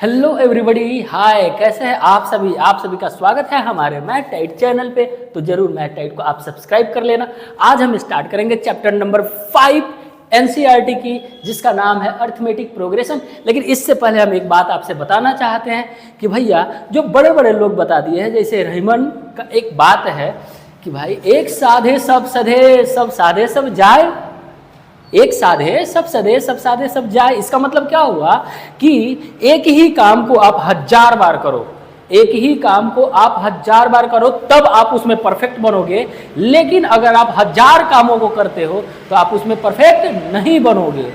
Hello everybody, हाय। कैसे हैं आप सभी? आप सभी का स्वागत है हमारे मैथ टाइट चैनल पे। तो जरूर मैथ टाइट को आप सब्सक्राइब कर लेना। आज हम स्टार्ट करेंगे चैप्टर नंबर 5 एनसीईआरटी की, जिसका नाम है अर्थमेटिक प्रोग्रेशन। लेकिन इससे पहले हम एक बात आपसे बताना चाहते हैं कि भैया जो बड़े बड़े लोग बता दिए हैं, जैसे रहमान का एक बात है कि भाई एक साधे सब सधे, सब साधे सब जाए। एक साधे सब सधे, सब साधे सब जाए। इसका मतलब क्या हुआ कि एक ही काम को आप 1000 बार करो, एक ही काम को आप 1000 बार करो, तब आप उसमें परफेक्ट बनोगे। लेकिन अगर आप 1000 कामों को करते हो तो आप उसमें परफेक्ट नहीं बनोगे।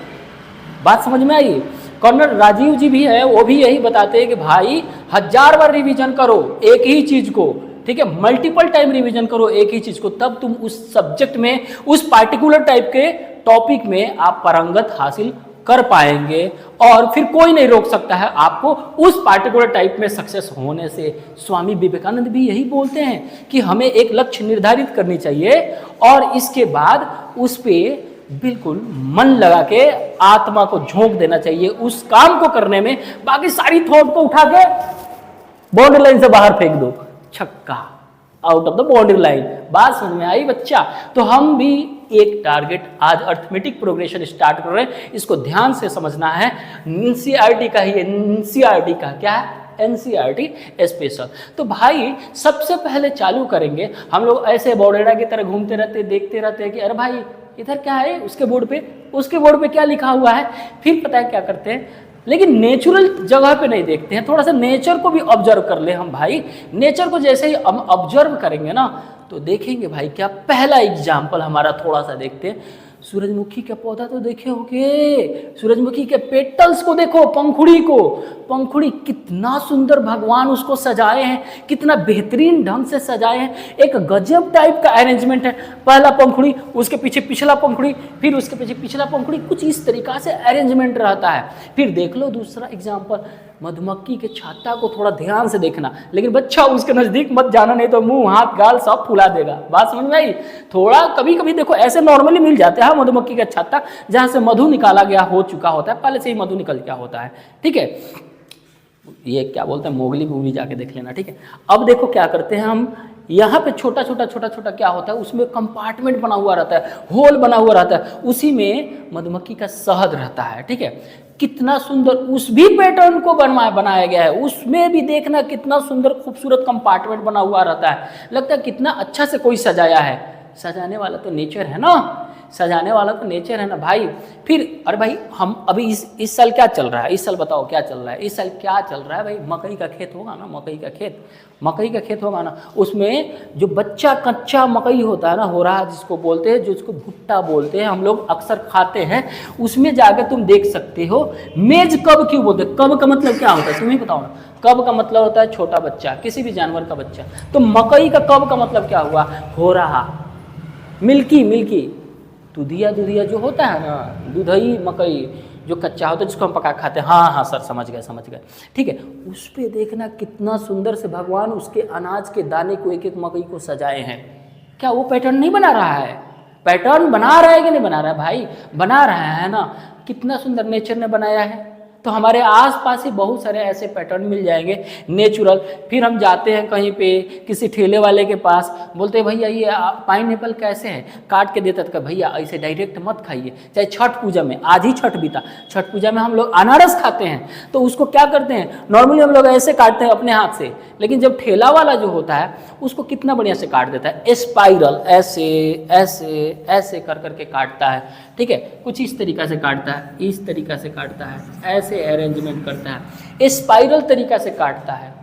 बात समझ में आई? कर्नल राजीव जी भी है, वो भी यही बताते हैं कि भाई 1000 बार रिवीजन करो एक ही चीज को, ठीक है। मल्टीपल टाइम रिवीजन करो एक ही चीज को, तब तुम उस सब्जेक्ट में, उस पार्टिकुलर टाइप के टॉपिक में आप पारंगत हासिल कर पाएंगे। और फिर कोई नहीं रोक सकता है आपको उस पार्टिकुलर टाइप में सक्सेस होने से। स्वामी विवेकानंद भी यही बोलते हैं कि हमें एक लक्ष्य निर्धारित करनी चाहिए और इसके बाद उस पे बिल्कुल मन लगा के आत्मा को झोंक देना चाहिए उस काम को करने में। बाकी सारी थॉट को उठा के बाउंड्री लाइन से बाहर फेंक दो, छक्का, out of the boundary line. बात समझ में आई बच्चा? तो हम भी एक टारगेट आज अर्थमेटिक प्रोग्रेशन स्टार्ट कर रहे हैं, इसको ध्यान से समझना है। एनसीईआरटी का ही, एनसीईआरटी का क्या है? NCERT special. तो भाई सबसे पहले चालू करेंगे हम लोग ऐसे बौड़ेड़ा की तरह घूमते रहते, देखते रहते हैं कि अरे भाई इधर क्या है, उसके बोर्ड पे क्या लिखा हुआ है। फिर पता है क्या करते हैं, लेकिन नेचुरल जगह पे नहीं देखते हैं, थोड़ा सा नेचर को भी ऑब्जर्व कर ले हम भाई। नेचर को जैसे ही हम ऑब्जर्व करेंगे ना तो देखेंगे भाई क्या। पहला एग्जाम्पल हमारा थोड़ा सा देखते हैं। सूरजमुखी का पौधा तो देखे होगे, सूरजमुखी के पेटल्स को देखो, पंखुड़ी को, पंखुड़ी कितना सुंदर भगवान उसको सजाए हैं, कितना बेहतरीन ढंग से सजाए हैं। एक गजब टाइप का अरेंजमेंट है। पहला पंखुड़ी, उसके पीछे पिछला पंखुड़ी, फिर उसके पीछे पिछला पंखुड़ी, कुछ इस तरीका से अरेंजमेंट रहता है। फिर देख लो दूसरा एग्जाम्पल, मधुमक्खी के छत्ता को थोड़ा ध्यान से देखना, लेकिन बच्चा उसके नजदीक मत जाना, नहीं तो मुंह हाथ गाल सब फुला देगा। बात समझ में आई? थोड़ा कभी कभी देखो ऐसे नॉर्मली मिल जाते हैं मधुमक्खी का छत्ता, जहां से मधु निकाला गया हो चुका होता है, पहले से ही मधु निकल गया होता है, ठीक है। ये क्या बोलते हैं, मोगली मूवी जाके देख लेना, ठीक है। अब देखो क्या करते हैं हम, यहाँ पे छोटा छोटा क्या होता है, उसमें कंपार्टमेंट बना हुआ रहता है, होल बना हुआ रहता है, उसी में मधुमक्खी का शहद रहता है, ठीक है। कितना सुंदर उस भी पैटर्न को बनाया गया है, उसमें भी देखना कितना सुंदर खूबसूरत कंपार्टमेंट बना हुआ रहता है। लगता है कितना अच्छा से कोई सजाया है। सजाने वाला तो नेचर है ना, सजाने वाला तो नेचर है ना भाई। फिर अरे भाई हम अभी इस साल क्या चल रहा है, इस साल बताओ क्या चल रहा है, इस साल क्या चल रहा है भाई? मकई का खेत होगा ना, मकई का खेत होगा ना। उसमें जो बच्चा कच्चा मकई होता है ना, हो रहा जिसको बोलते हैं, जो उसको भुट्टा बोलते हैं, हम लोग अक्सर खाते हैं। उसमें जाकर तुम देख सकते हो मेज कब क्यों बोलते हैं। कब का मतलब क्या होता है, तुम ही बताओ ना। कब का मतलब होता है छोटा बच्चा, किसी भी जानवर का बच्चा। तो मकई का कब का मतलब क्या हुआ? हो रहा, मिल्की, दूधिया जो होता है ना, दूधई मकई जो कच्चा होता है, जिसको हम पका खाते हैं। हाँ सर, समझ गए, ठीक है। उस पे देखना कितना सुंदर से भगवान उसके अनाज के दाने को, एक एक मकई को सजाए हैं। क्या वो पैटर्न नहीं बना रहा है? पैटर्न बना रहा है कि नहीं बना रहा है भाई? बना रहा है ना। कितना सुंदर नेचर ने बनाया है। तो हमारे आसपास ही बहुत सारे ऐसे पैटर्न मिल जाएंगे नेचुरल। फिर हम जाते हैं कहीं पे किसी ठेले वाले के पास, बोलते हैं भैया ये पाइनएप्पल कैसे है, काट के देता था। भैया ऐसे डायरेक्ट मत खाइए। चाहे छठ पूजा में, आज ही छठ बीता, छठ पूजा में हम लोग अनारस खाते हैं, तो उसको क्या करते हैं, नॉर्मली हम लोग ऐसे काटते हैं अपने हाथ से, लेकिन जब ठेला वाला जो होता है उसको कितना बढ़िया से काट देता है, स्पाइरल, ऐसे कर करके काटता है, ठीक है। कुछ इस तरीका से काटता है, इस तरीका से काटता है, ऐसे अरेंजमेंट करता है, स्पाइरल तरीका से काटता है।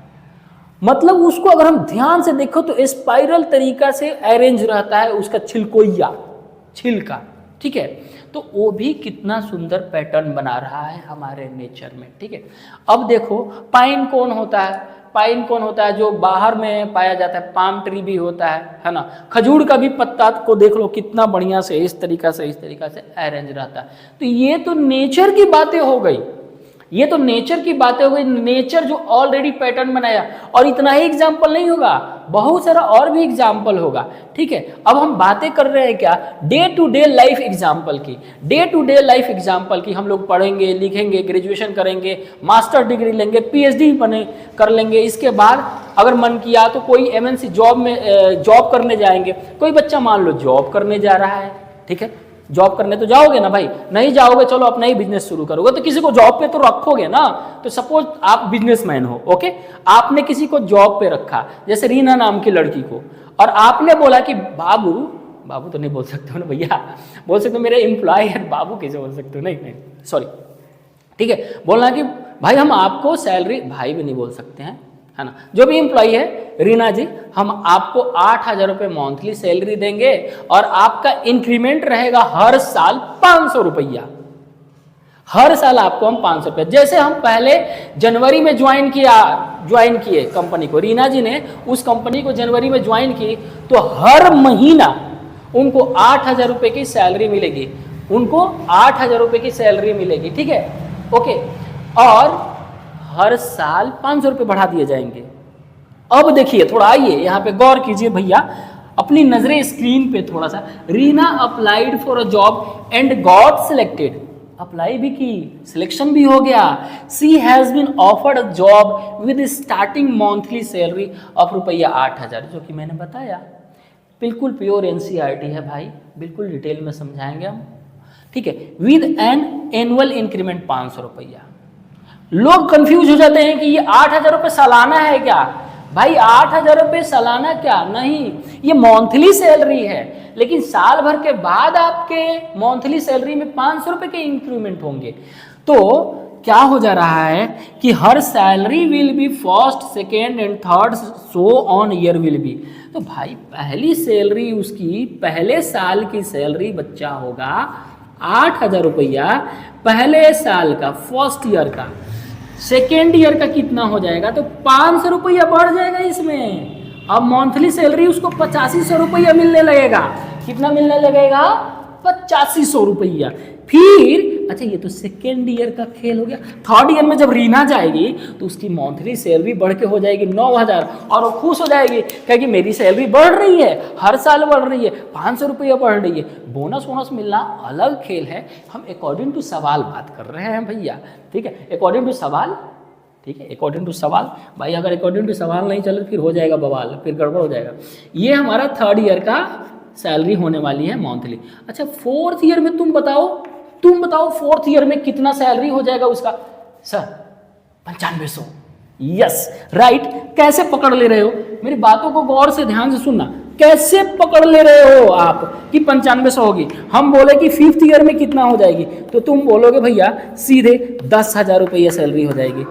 मतलब उसको अगर हम ध्यान से देखो तो स्पाइरल तरीका से अरेंज रहता है उसका छिलका, ठीक है। तो वो भी कितना सुंदर पैटर्न बना रहा है हमारे नेचर में, ठीक है। अब देखो पाइन कौन होता है, जो बाहर में पाया जाता है। पाम ट्री भी होता है ना। खजूर का भी पत्ता को देख लो कितना बढ़िया से इस तरीका से अरेंज रहता है। तो ये तो नेचर की बातें हो गई। ये तो नेचर की बातें हो गई, नेचर जो ऑलरेडी पैटर्न बनाया। और इतना ही एग्जाम्पल नहीं होगा, बहुत सारा और भी एग्जाम्पल होगा। ठीक है, अब हम बातें कर रहे हैं क्या, day to day life example की। Day to day life example की हम लोग पढ़ेंगे, लिखेंगे, ग्रेजुएशन करेंगे, मास्टर डिग्री लेंगे, पीएचडी कर लेंगे। इसके बाद अगर मन किया तो कोई एमएनसी जॉब करने जाएंगे। कोई बच्चा मान लो जॉब करने जा रहा है, ठीक है, जॉब करने तो जाओगे ना भाई, नहीं जाओगे चलो अपना ही बिजनेस शुरू करोगे, तो किसी को जॉब पे तो रखोगे ना। तो सपोज आप बिजनेसमैन हो, ओके, आपने किसी को जॉब पे रखा, जैसे रीना नाम की लड़की को, और आपने बोला कि बाबू तो नहीं बोल सकते हो ना भैया, बोल सकते हो मेरे एम्प्लॉय है, बाबू कैसे बोल सकते हो, नहीं सॉरी, ठीक है, बोलना कि भाई हम आपको सैलरी, भाई भी नहीं बोल सकते हैं, है ना, जो भी एम्प्लॉय है, रीना जी हम आपको 8,000 रुपये मंथली सैलरी देंगे और आपका इंक्रीमेंट रहेगा हर साल 500 रुपया। हर साल आपको हम 500 रुपये, जैसे हम पहले जनवरी में ज्वाइन किए कंपनी को, रीना जी ने उस कंपनी को जनवरी में ज्वाइन की, तो हर महीना उनको 8,000 रुपये की सैलरी मिलेगी, उनको 8,000 रुपये की सैलरी मिलेगी, ठीक है, ओके, और हर साल 500 रुपये बढ़ा दिए जाएंगे। अब देखिए, थोड़ा आइए यहाँ पे गौर कीजिए भैया, अपनी नजरें स्क्रीन पे थोड़ा सा। Reena applied for a job and got selected, apply भी की, सिलेक्शन भी हो गया। She has been offered a job with starting monthly salary of रुपया 8,000, जो कि मैंने बताया, बिल्कुल प्योर एनसीईआरटी है भाई, बिल्कुल डिटेल में समझाएंगे हम, ठीक है, विद एन एनुअल इंक्रीमेंट 500 रुपया। लोग कंफ्यूज हो जाते हैं कि ये 8,000 रुपये सालाना है क्या, भाई 8,000 रुपये सालाना क्या, नहीं, ये मंथली सैलरी है, लेकिन साल भर के बाद आपके मंथली सैलरी में 500 रुपये के इंक्रीमेंट होंगे। तो क्या हो जा रहा है कि हर salary will be first, second and third, so on year will be. तो भाई पहली सैलरी उसकी, पहले साल की सैलरी बच्चा होगा 8,000 रुपया पहले साल का, फर्स्ट ईयर का। सेकेंड ईयर का कितना हो जाएगा, तो 500 रुपया बढ़ जाएगा इसमें। अब मंथली सैलरी उसको 8500 रुपया मिलने लगेगा। कितना मिलने लगेगा, 8500 रुपया। फिर अच्छा, ये तो सेकेंड ईयर का खेल हो गया। थर्ड ईयर में जब रीना जाएगी तो उसकी मंथली सैलरी बढ़ के हो जाएगी 9,000, और वो खुश हो जाएगी, कहेगी मेरी सैलरी बढ़ रही है, हर साल बढ़ रही है, 500 रुपया बढ़ रही है। बोनस वोनस मिलना अलग खेल है, हम अकॉर्डिंग टू सवाल बात कर रहे हैं भैया, ठीक है, अकॉर्डिंग टू सवाल, ठीक है, अकॉर्डिंग टू सवाल। भाई अगर अकॉर्डिंग टू सवाल नहीं चले फिर हो जाएगा बवाल, फिर गड़बड़ हो जाएगा। ये हमारा थर्ड ईयर का सैलरी होने वाली है मंथली। अच्छा, फोर्थ ईयर में तुम बताओ फोर्थ ईयर में कितना सैलरी हो जाएगा उसका, सर 9500। Yes right. कैसे पकड़ ले रहे हो, मेरी बातों को गौर से ध्यान से सुनना, कैसे पकड़ ले रहे हो आप कि 9500 होगी। हम बोले कि फिफ्थ ईयर में कितना हो जाएगी, तो तुम बोलोगे भैया सीधे 10,000 रुपया सैलरी हो जाएगी।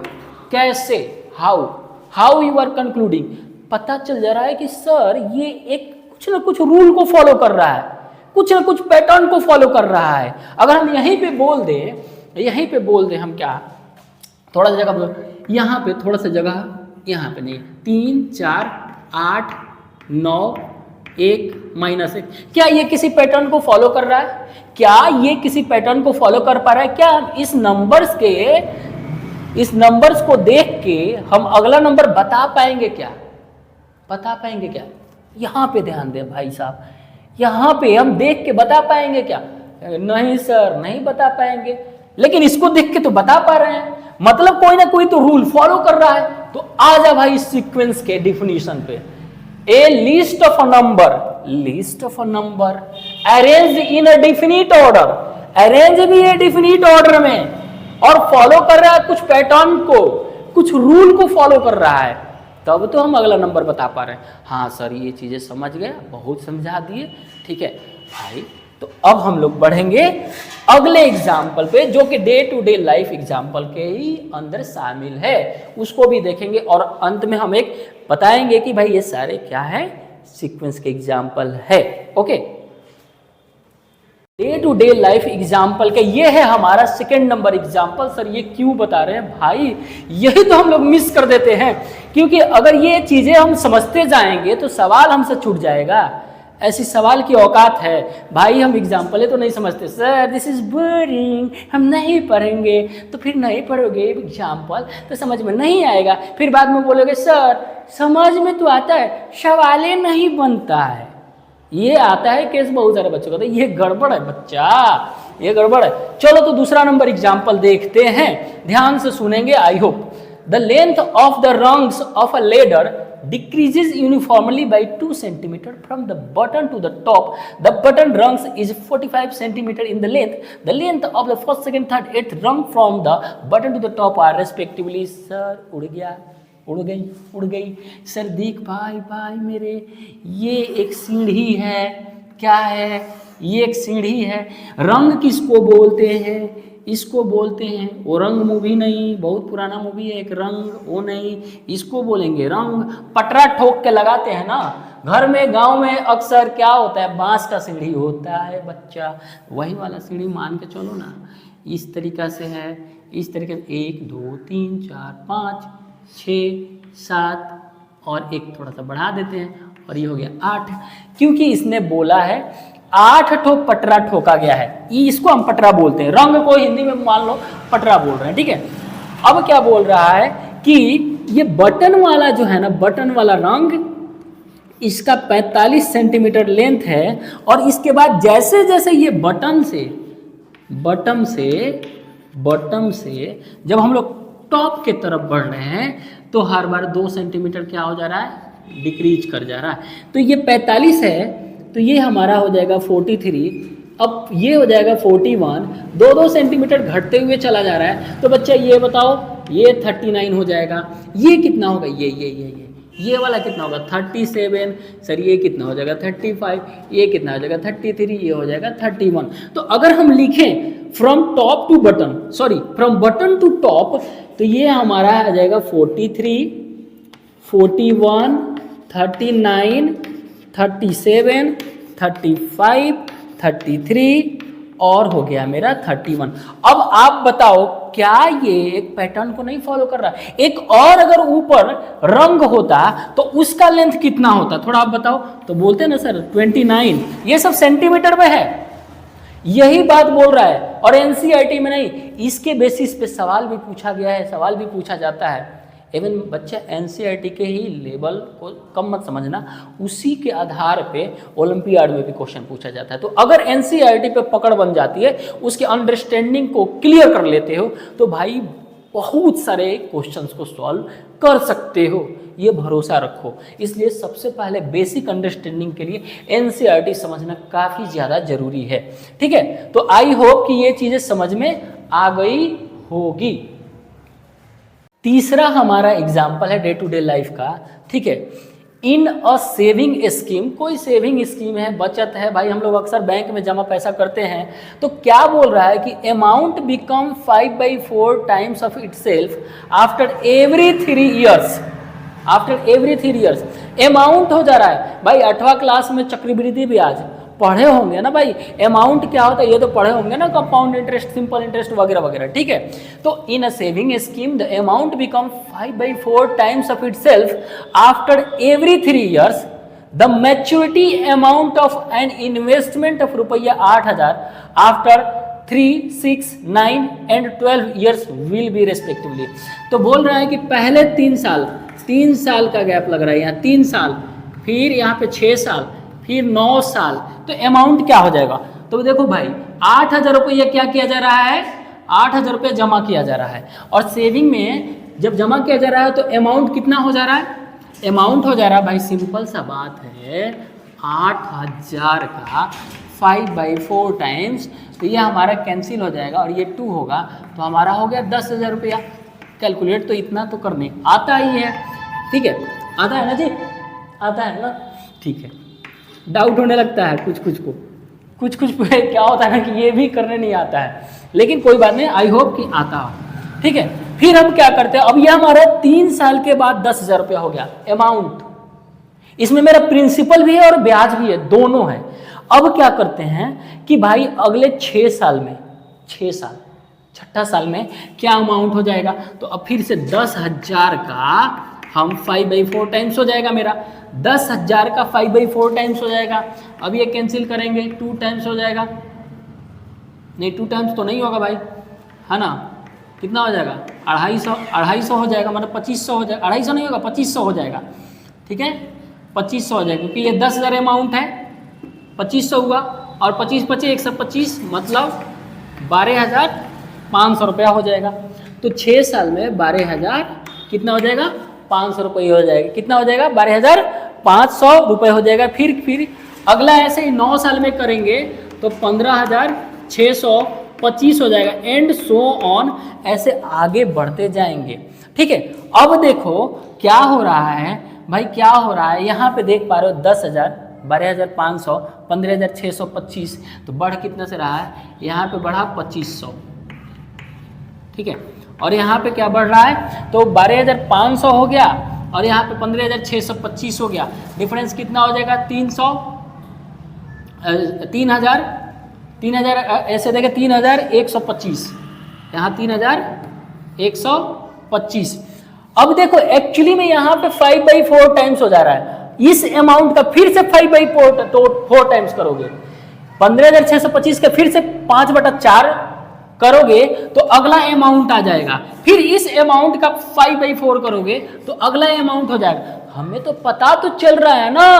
कैसे, हाउ यू आर कंक्लूडिंग, पता चल जा रहा है कि सर ये एक कुछ ना कुछ रूल को फॉलो कर रहा है, कुछ ना कुछ पैटर्न को फॉलो कर रहा है। अगर हम यहीं पे बोल दें हम क्या, थोड़ा सा जगह, यहाँ पे थोड़ा सा जगह, यहाँ पे नहीं, 3 4 8 9 1 -1, क्या ये किसी पैटर्न को फॉलो कर रहा है, क्या ये किसी पैटर्न को फॉलो कर पा रहा है, क्या इस नंबर्स को देख के हम अगला नंबर बता पाएंगे क्या, यहाँ पे ध्यान दें भाई साहब, यहाँ पे हम देख के बता पाएंगे क्या, नहीं सर नहीं बता पाएंगे, लेकिन इसको देख के तो बता पा रहे हैं, मतलब कोई ना कोई तो रूल फॉलो कर रहा है। तो आ जा भाई सीक्वेंस के डिफिनीशन पे, a list of a number arrange in a definite order, arrange भी है डिफिनिट ऑर्डर में, और फॉलो कर रहा है कुछ पैटर्न को, कुछ रूल को फॉलो कर रहा है, तब तो हम अगला नंबर बता पा रहे हैं। हाँ सर ये चीजें समझ गए, बहुत समझा दिए, ठीक है भाई। तो अब हम लोग बढ़ेंगे अगले एग्जाम्पल पे, जो कि day to day life example के ही अंदर शामिल है, उसको भी देखेंगे, और अंत में हम एक बताएंगे कि भाई ये सारे क्या है, सीक्वेंस के एग्जाम्पल है। Okay, day to day life example के ये है हमारा सेकेंड नंबर एग्जाम्पल। सर ये क्यों बता रहे हैं भाई, यही तो हम लोग मिस कर देते हैं, क्योंकि अगर ये चीजें हम समझते जाएंगे तो सवाल हमसे छूट जाएगा। ऐसी सवाल की औकात है भाई, हम एग्जाम्पल तो नहीं समझते, सर दिस इज बोरिंग, हम नहीं पढ़ेंगे। तो फिर नहीं पढ़ोगे एग्जाम्पल तो समझ में नहीं आएगा, फिर बाद में बोलोगे सर समझ में तो आता है, सवाले नहीं बनता है। ये आता है केस बहुत सारे बच्चों का, तो ये गड़बड़ है बच्चा, ये गड़बड़ है। चलो तो दूसरा नंबर एग्जाम्पल देखते हैं, ध्यान से सुनेंगे I hope. The length of the rungs of a ladder decreases uniformly by 2 cm from the bottom to the top. The bottom rungs is 45 cm in the length. The length of the first, second, third, eighth rung from the bottom to the top are respectively. Sir उड़ गया, उड़ गई sir, देख भाई भाई मेरे, ये एक सीढ़ी है। क्या है? ये एक सीढ़ी है। रंग किसको बोलते हैं? इसको बोलते हैं, वो रंग मूवी नहीं, बहुत पुराना मूवी है एक रंग, वो नहीं, इसको बोलेंगे रंग। पटरा ठोक के लगाते हैं ना घर में, गांव में अक्सर क्या होता है, बांस का सीढ़ी होता है बच्चा, वही वाला सीढ़ी मान के चलो ना। इस तरीक़ा से है, इस तरीके से 1 2 3 4 5 6 7 और एक थोड़ा सा बढ़ा देते हैं और ये हो गया 8, क्योंकि इसने बोला है 8 ठो पटरा ठोका गया है, इसको हम पटरा बोलते हैं। रंग को हिंदी में मान लो पटरा बोल रहे हैं, ठीक है। अब क्या बोल रहा है कि ये बटन वाला जो है ना, बटन वाला रंग, इसका 45 सेंटीमीटर लेंथ है, और इसके बाद जैसे जैसे ये बटन से जब हम लोग टॉप के तरफ बढ़ रहे हैं तो हर बार 2 सेंटीमीटर क्या हो जा रहा है, डिक्रीज कर जा रहा है। तो ये 45 है, तो ये हमारा हो जाएगा 43, अब ये हो जाएगा 41, 2 सेंटीमीटर घटते हुए चला जा रहा है। तो बच्चा ये बताओ, ये 39 हो जाएगा। ये कितना होगा, ये वाला कितना होगा 37, सर ये कितना हो जाएगा 35, ये कितना हो जाएगा 33, ये हो जाएगा 31। तो अगर हम लिखें from top to button, sorry from button to top, तो ये हमारा आ जाएगा 43, 41, 39, 37, 35, 33 और हो गया मेरा 31। अब आप बताओ क्या ये एक पैटर्न को नहीं फॉलो कर रहा? एक और अगर ऊपर रंग होता तो उसका लेंथ कितना होता, थोड़ा आप बताओ। तो बोलते ना सर 29, ये सब सेंटीमीटर में है, यही बात बोल रहा है। और एनसीईआरटी में नहीं, इसके बेसिस पे सवाल भी पूछा गया है, सवाल भी पूछा जाता है। इवन बच्चा एनसीईआरटी के ही लेवल को कम मत समझना, उसी के आधार पे ओलंपियाड में भी क्वेश्चन पूछा जाता है। तो अगर एनसीईआरटी पे पकड़ बन जाती है, उसके अंडरस्टैंडिंग को क्लियर कर लेते हो, तो भाई बहुत सारे क्वेश्चंस को सॉल्व कर सकते हो, ये भरोसा रखो। इसलिए सबसे पहले बेसिक अंडरस्टैंडिंग के लिए एनसीईआरटी समझना काफ़ी ज़्यादा जरूरी है, ठीक है। तो आई होप कि ये चीज़ें समझ में आ गई होगी। तीसरा हमारा एग्जाम्पल है डे टू डे लाइफ का, ठीक है। इन अ सेविंग स्कीम, कोई सेविंग स्कीम है, बचत है भाई, हम लोग अक्सर बैंक में जमा पैसा करते हैं। तो क्या बोल रहा है कि amount become 5/4 times of itself after every 3 years. After every 3 years amount हो जा रहा है भाई। 8वां क्लास में चक्रवृद्धि ब्याज पढ़े होंगे ना भाई, अमाउंट क्या होता है ये तो पढ़े होंगे ना, कंपाउंड इंटरेस्ट, सिंपल इंटरेस्ट वगैरह वगैरह, ठीक है। तो in a saving scheme the amount become 5/4 times of itself after every 3 years. The maturity amount of an investment of ₹8,000 after 3, 6, 9 and 12 years will be respectively. तो बोल रहा है कि पहले 3 साल का गैप लग रहा है, यहाँ 3 साल, फिर यहाँ पे 6 साल, फिर 9 साल, तो अमाउंट क्या हो जाएगा। तो देखो भाई 8,000 रुपये क्या किया जा रहा है, 8,000 रुपये जमा किया जा रहा है। और सेविंग में जब जमा किया जा रहा है तो अमाउंट कितना हो जा रहा है, अमाउंट हो जा रहा है भाई, सिंपल सा बात है, 8,000 का 5/4 टाइम्स, तो ये हमारा कैंसिल हो जाएगा और ये 2 होगा, तो हमारा हो गया 10,000 रुपया। कैलकुलेट तो इतना तो करने आता ही है, ठीक है, आता है ना जी, आता है ना, ठीक है। डाउट होने लगता है कुछ क्या होता है ना कि ये भी करने नहीं आता है, लेकिन कोई बात नहीं, आई होप कि आता हो, ठीक है। फिर हम क्या करते हैं, अब ये हमारा 3 साल के बाद 10,000 रुपया हो गया अमाउंट। इसमें मेरा प्रिंसिपल भी है और ब्याज भी है, दोनों है। अब क्या करते हैं कि भाई अगले 6 साल में, 6 साल, छठा साल में क्या अमाउंट हो जाएगा। तो अब फिर से 10,000 का हम 5/4 टाइम्स हो जाएगा मेरा 10,000 का 5/4 टाइम्स हो जाएगा। अब ये कैंसिल करेंगे 2 टाइम्स हो जाएगा, नहीं 2 टाइम्स तो नहीं होगा भाई, है ना, कितना हो जाएगा 250 हो जाएगा, मतलब 2500 हो जाएगा, 250 नहीं होगा 2500 हो जाएगा, ठीक है 2500 हो जाएगा, क्योंकि ये 10,000 अमाउंट है, 2500 हुआ और 25 25 125 मतलब 12,500 रुपया हो जाएगा। तो 6 साल में 12,000 कितना हो जाएगा 500 रुपये हो जाएगा, कितना हो जाएगा 12,500 रुपये हो जाएगा। फिर अगला ऐसे ही 9 साल में करेंगे तो 15,625 हो जाएगा, एंड सो ऑन, ऐसे आगे बढ़ते जाएंगे, ठीक है। अब देखो क्या हो रहा है भाई, क्या हो रहा है, यहाँ पे देख पा रहे हो 10,000, 12,500, 15,625, तो बढ़ कितना से रहा है, यहाँ पे बढ़ा 2500, ठीक है, और यहाँ पे क्या बढ़ रहा है, तो 12,500 हो गया और यहाँ पे 15,625 हो गया, डिफरेंस कितना हो जाएगा 3,000 ऐसे देखें 3,125, यहाँ 3,125। अब देखो एक्चुअली में यहाँ पे 5/4 टाइम्स हो जा रहा है, इस अमाउंट का फिर से 5/4 टाइम्स करोगे, 15,625 का फिर से 5/4 करोगे तो अगला अमाउंट आ जाएगा, फिर इस अमाउंट का 5/4 करोगे तो अगला अमाउंट हो जाएगा। हमें तो पता तो चल रहा है ना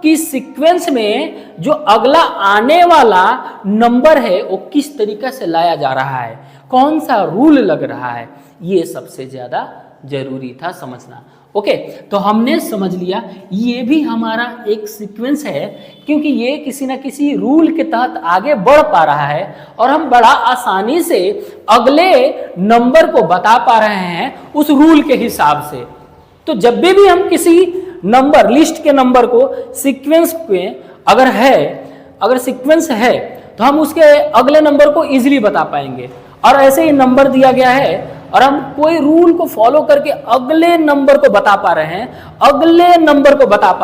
कि सीक्वेंस में जो अगला आने वाला नंबर है वो किस तरीके से लाया जा रहा है, कौन सा रूल लग रहा है, ये सबसे ज्यादा जरूरी था समझना। ओके, तो हमने समझ लिया ये भी हमारा एक सीक्वेंस है, क्योंकि ये किसी ना किसी रूल के तहत आगे बढ़ पा रहा है और हम बड़ा आसानी से अगले नंबर को बता पा रहे हैं उस रूल के हिसाब से। तो जब भी हम किसी नंबर लिस्ट के नंबर को सीक्वेंस में अगर सीक्वेंस है तो हम उसके अगले नंबर को इजीली बता पाएंगे, और ऐसे ही नंबर दिया गया है और हम कोई रूल को फॉलो करके अगले नंबर को बता पा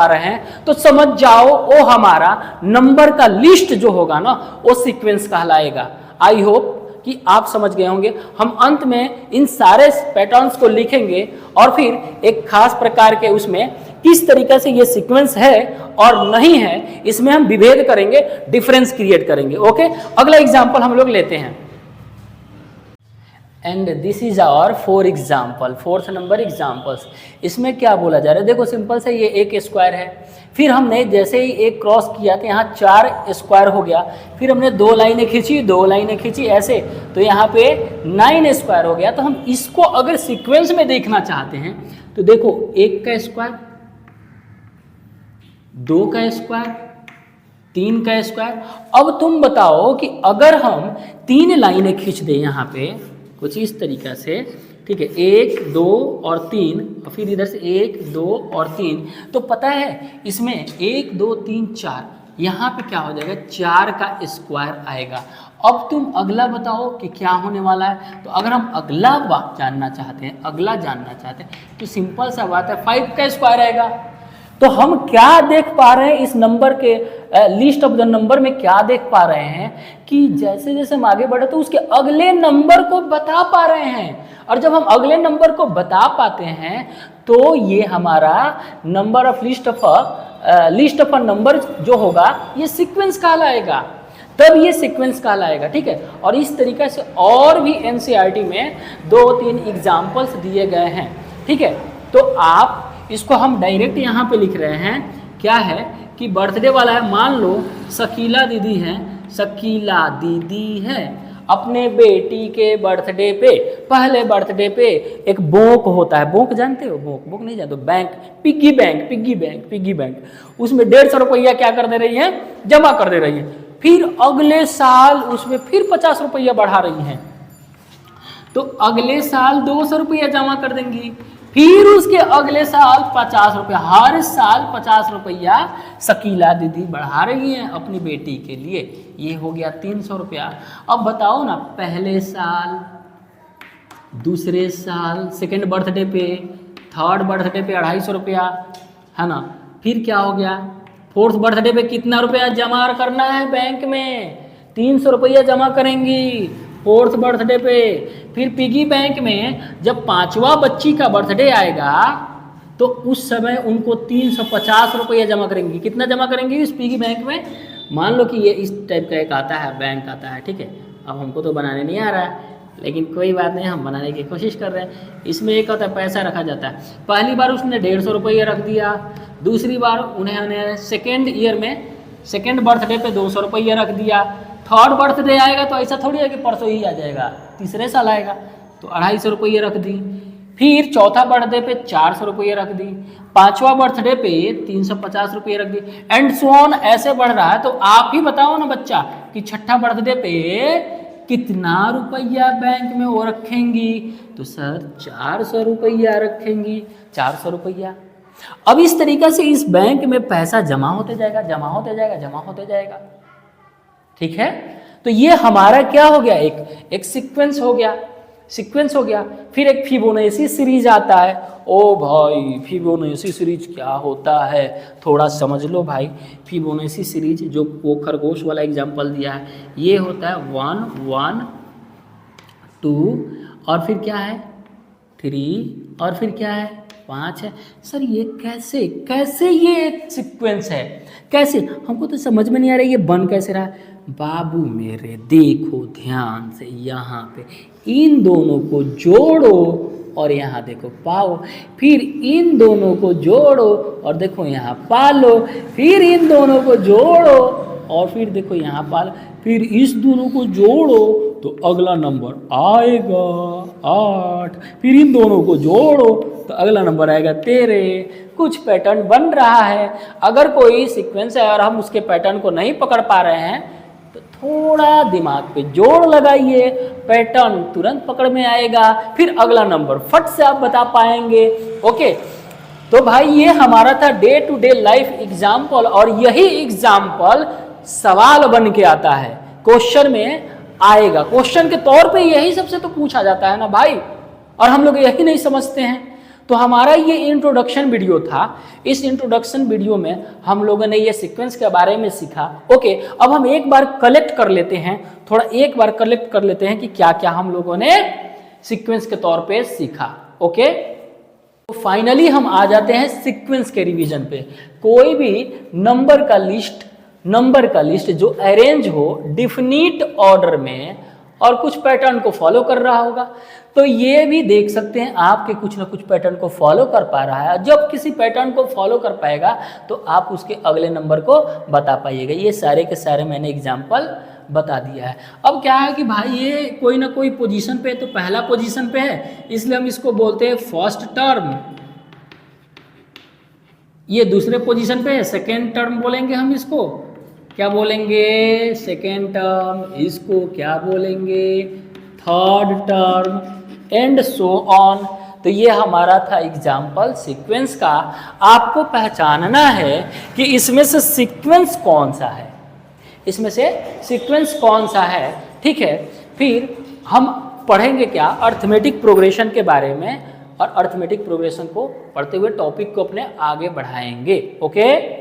रहे हैं, तो समझ जाओ वो हमारा नंबर का लिस्ट जो होगा ना वो सीक्वेंस कहलाएगा। आई होप कि आप समझ गए होंगे। हम अंत में इन सारे पैटर्न्स को लिखेंगे और फिर एक खास प्रकार के उसमें किस तरीके से ये सीक्वेंस है और नहीं है इसमें हम विभेद करेंगे, डिफरेंस क्रिएट करेंगे। ओके, अगला एग्जाम्पल हम लोग लेते हैं, and this is our 4th number examples. इसमें क्या बोला जा रहा है, देखो सिंपल से ये एक स्क्वायर है, फिर हमने जैसे ही एक क्रॉस किया तो यहाँ 4 स्क्वायर हो गया, फिर हमने 2 लाइनें खींची ऐसे, तो यहाँ पे 9 स्क्वायर हो गया। तो हम इसको अगर सीक्वेंस में देखना चाहते हैं तो देखो 1 का स्क्वायर, 2 का स्क्वायर, 3 का स्क्वायर। अब तुम बताओ कि अगर हम 3 लाइनें खींच दें यहाँ पे कुछ इस तरीक़ा से, ठीक है, 1 2 और 3, और फिर इधर से 1 2 और 3, तो पता है इसमें 1 2 3 4, यहाँ पे क्या हो जाएगा 4 का स्क्वायर आएगा। अब तुम अगला बताओ कि क्या होने वाला है। तो अगर हम अगला जानना चाहते हैं तो सिंपल सा बात है 5 का स्क्वायर आएगा। तो हम क्या देख पा रहे हैं इस नंबर के लिस्ट ऑफ द नंबर में, क्या देख पा रहे हैं कि जैसे जैसे हम आगे बढ़े तो उसके अगले नंबर को बता पा रहे हैं, और जब हम अगले नंबर को बता पाते हैं तो ये हमारा number of list of a number जो होगा ये सीक्वेंस कहलाएगा, तब ये सीक्वेंस कहलाएगा, ठीक है। और इस तरीके से और भी एनसीईआरटी में 2-3 एग्जाम्पल्स दिए गए हैं, ठीक है। तो आप इसको हम डायरेक्ट यहाँ पे लिख रहे हैं, क्या है कि बर्थडे वाला है, मान लो शकीला दीदी है अपने बेटी के बर्थडे पे, पहले बर्थडे पे एक बोक होता है, बोक जानते हो, बोक नहीं जानते, बैंक, पिग्गी बैंक, उसमें 150 रुपया क्या कर दे रही है, जमा कर दे रही है, फिर अगले साल उसमें फिर 50 रुपया बढ़ा रही हैं, तो अगले साल 200 रुपया जमा कर देंगी, फिर उसके अगले साल 50 रुपया, हर साल 50 रुपया शकीला दीदी बढ़ा रही हैं अपनी बेटी के लिए, ये हो गया 300 रुपया। अब बताओ ना, पहले साल, दूसरे साल, सेकेंड बर्थडे पे, थर्ड बर्थडे पे 250 रुपया, है ना, फिर क्या हो गया, 4th बर्थडे पे कितना रुपया जमा करना है बैंक में, 300 रुपया जमा करेंगी 4th बर्थडे पे। फिर पिगी बैंक में जब 5वां बच्ची का बर्थडे आएगा तो उस समय उनको 350 रुपया जमा करेंगी। कितना जमा करेंगी इस पिगी बैंक में? मान लो कि ये इस टाइप का एक आता है, बैंक आता है, ठीक है। अब हमको तो बनाने नहीं आ रहा है, लेकिन कोई बात नहीं, हम बनाने की कोशिश कर रहे हैं। इसमें एक होता है पैसा रखा जाता है। पहली बार उसने 150 रुपया रख दिया, दूसरी बार उन्हें सेकेंड ईयर में सेकेंड बर्थडे पे 200 रुपया रख दिया, थर्ड बर्थडे आएगा तो ऐसा थोड़ी है कि परसों ही आ जाएगा, तीसरे साल आएगा तो 250 रुपये रख दी। फिर चौथा बर्थडे पे 400 रुपये रख दी, पांचवा बर्थडे पे 350 रुपये रख दी, एंड सो ऑन, ऐसे बढ़ रहा है। तो आप ही बताओ ना बच्चा कि छठा बर्थडे पे कितना रुपया बैंक में वो रखेंगी? तो सर 400 रुपया रखेंगी, 400 रुपया। अब इस तरीक़े से इस बैंक में पैसा जमा होते जाएगा, जमा होते जाएगा, जमा होते जाएगा, ठीक है। तो ये हमारा क्या हो गया, एक सीक्वेंस हो गया, सीक्वेंस हो गया। फिर एक फिबोनाची सीरीज आता है। ओ भाई, फिबोनाची सीरीज क्या होता है थोड़ा समझ लो भाई। फिबोनाची सीरीज जो वो खरगोश वाला एग्जांपल दिया है, ये होता है 1 1 2 और फिर क्या है 3 और फिर क्या है 5 है। सर ये कैसे कैसे ये एक सीक्वेंस है, कैसे? हमको तो समझ में नहीं आ रहा ये बन कैसे रहा है। बाबू मेरे देखो ध्यान से, यहाँ पे इन दोनों को जोड़ो और यहाँ देखो पाओ, फिर इन दोनों को जोड़ो और देखो यहाँ पालो, फिर इन दोनों को जोड़ो और फिर देखो यहाँ पालो, फिर इस दोनों को जोड़ो तो अगला नंबर आएगा 8, फिर इन दोनों को जोड़ो तो अगला नंबर आएगा 13। कुछ पैटर्न बन रहा है। अगर कोई सीक्वेंस है और हम उसके पैटर्न को नहीं पकड़ पा रहे हैं तो थोड़ा दिमाग पे जोर लगाइए, पैटर्न तुरंत पकड़ में आएगा, फिर अगला नंबर फट से आप बता पाएंगे। ओके, तो भाई ये हमारा था day to day life example, और यही एग्जाम्पल सवाल बन के आता है, क्वेश्चन में आएगा। क्वेश्चन के तौर पे यही सबसे तो पूछा जाता है ना भाई, और हम लोग यही नहीं समझते हैं। तो हमारा ये इंट्रोडक्शन वीडियो था। इस इंट्रोडक्शन वीडियो में हम लोगों ने ये सीक्वेंस के बारे में सीखा। ओके, अब हम एक बार कलेक्ट कर लेते हैं, थोड़ा एक बार कलेक्ट कर लेते हैं कि क्या क्या हम लोगों ने सीक्वेंस के तौर पे सीखा। ओके, तो फाइनली हम आ जाते हैं सीक्वेंस के रिवीजन पे। कोई भी नंबर का लिस्ट जो अरेंज हो डिफिनिट ऑर्डर में और कुछ पैटर्न को फॉलो कर रहा होगा, तो ये भी देख सकते हैं आपके कुछ ना कुछ पैटर्न को फॉलो कर पा रहा है। जब किसी पैटर्न को फॉलो कर पाएगा तो आप उसके अगले नंबर को बता पाइएगा। ये सारे के सारे मैंने एग्जाम्पल बता दिया है। अब क्या है कि भाई ये कोई ना कोई पोजीशन पे है, तो पहला पोजीशन पे है इसलिए हम इसको बोलते हैं फर्स्ट टर्म। ये दूसरे पोजीशन पे है, सेकेंड टर्म बोलेंगे हम इसको, क्या बोलेंगे? Second term. इसको क्या बोलेंगे? Third term, and so on. तो ये हमारा था एग्जाम्पल सीक्वेंस का। आपको पहचानना है कि इसमें से सीक्वेंस कौन सा है, इसमें से सीक्वेंस कौन सा है, ठीक है। फिर हम पढ़ेंगे क्या, अर्थमेटिक प्रोग्रेशन के बारे में, और अर्थमेटिक प्रोग्रेशन को पढ़ते हुए टॉपिक को अपने आगे बढ़ाएंगे। ओके।